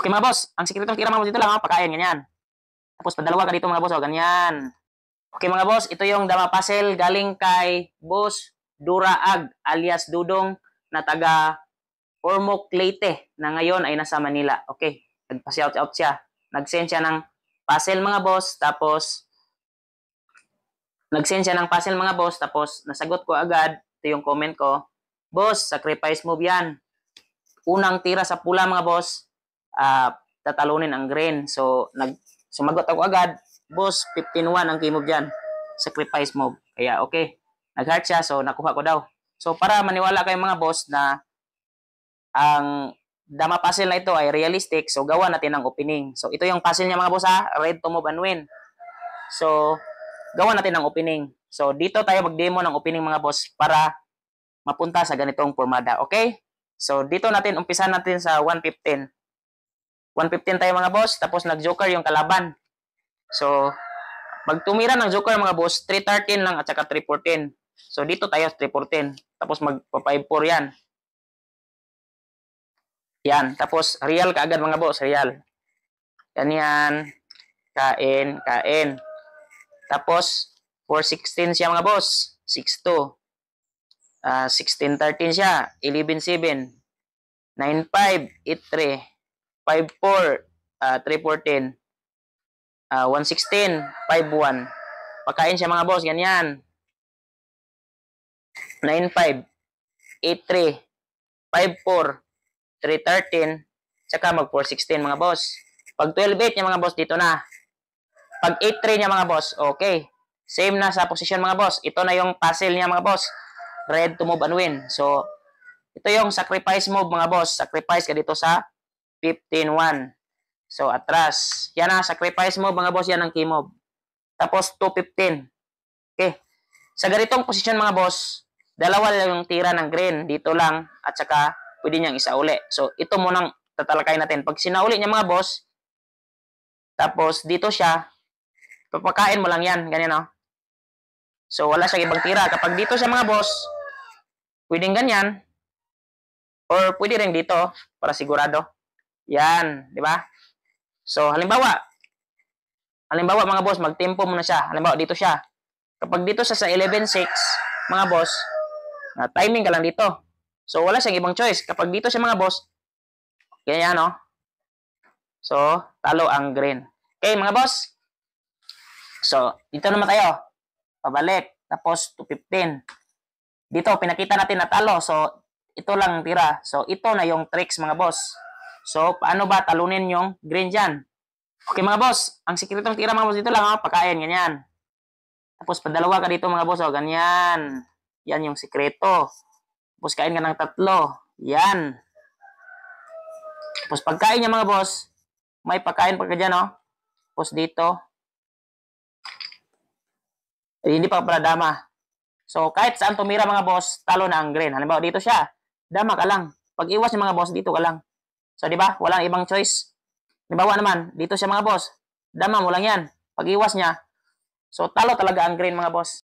Okay mga boss, ang sikretong tira mga boss dito lang, oh, pagkain, ganyan. Tapos padalawa ka dito mga boss, oh, ganyan. Okay mga boss, ito yung Dama Puzzle galing kay Boss Duraag alias Dudong na taga Ormoc, Leyte na ngayon ay nasa Manila. Okay, nagpa-shout out siya. Nag-send siya ng puzzle mga boss, tapos nasagot ko agad. Ito yung comment ko. Boss, sacrifice move yan. Unang tira sa pula mga boss, tatalunin ang green. So, sumagot ako agad, boss, 15-1 ang key move dyan. Sacrifice move. Kaya okay, nag-heart siya, so nakuha ko daw. So, para maniwala kayo mga boss na ang Dama Puzzle na ito ay realistic, so gawa natin ng opening. So, ito yung puzzle niya mga boss ha, red to move and win. So, gawa natin ng opening. So, dito tayo mag-demo ng opening mga boss para mapunta sa ganitong formada. Okay? So, dito umpisan natin sa 115. 115 tayo mga boss, tapos nag-joker yung kalaban. So, magtumira ng joker mga boss, 313 lang at saka 314. So, dito tayo 314. Tapos magpa-54 yan. Yan. Tapos, real kaagad mga boss, real. Ganyan. Kain, kain. Tapos, 416 siya mga boss. 62. 1613 siya. 117. 95. 83. 54. 314. 116. 51. Pakain siya mga boss. Ganyan. 95. 83. 54. 313, tsaka mag 416 mga boss. Pag 12-8 niya mga boss, dito na. Pag 8-3 niya mga boss, okay. Same na sa position mga boss. Ito na yung puzzle niya mga boss. Red to move and win. So, ito yung sacrifice move mga boss. Sacrifice ka dito sa 15-1. So, atras. Yan na, sacrifice move mga boss. Yan ang key move. Tapos, 215. Okay. Sa ganitong position mga boss, dalawa lang yung tira ng green. Dito lang at saka pwede niyang isauli. So, ito munang tatalakay natin. Pag sinauli niya mga boss, tapos dito siya, papakain mo lang yan. Ganyan, no? So, wala siyang ibang tira. Kapag dito siya mga boss, pwedeng ganyan, or pwede rin dito, para sigurado. Yan, di ba? So, halimbawa mga boss, magtempo muna siya. Halimbawa, dito siya. Kapag dito siya sa 11-6, mga boss, timing ka lang dito. So, wala siyang ibang choice. Kapag dito siya mga boss, ganyan, no? So, talo ang green. Okay, mga boss. So, dito naman tayo. Pabalik. Tapos, 215. Dito, pinakita natin na talo. So, ito lang tira. So, ito na yung tricks, mga boss. So, paano ba talunin yung green dyan? Okay, mga boss. Ang sikretong tira, mga boss, dito lang, oh, pakain, ganyan. Tapos, padalawa ka dito, mga boss, oh, ganyan. Yan yung sikreto. Tapos kain ka ng 3. Yan. Tapos pagkain niya mga boss, may pagkain pa ka dyan, no? Tapos dito. Hindi pa pala dama. So kahit saan tumira mga boss, talo na ang green. Halimbawa dito siya, dama ka lang. Pag iwas niya mga boss, dito ka lang. So di ba? Walang ibang choice. Halimbawa naman, dito siya mga boss, dama mo lang yan. Pag iwas niya, so talo talaga ang green mga boss.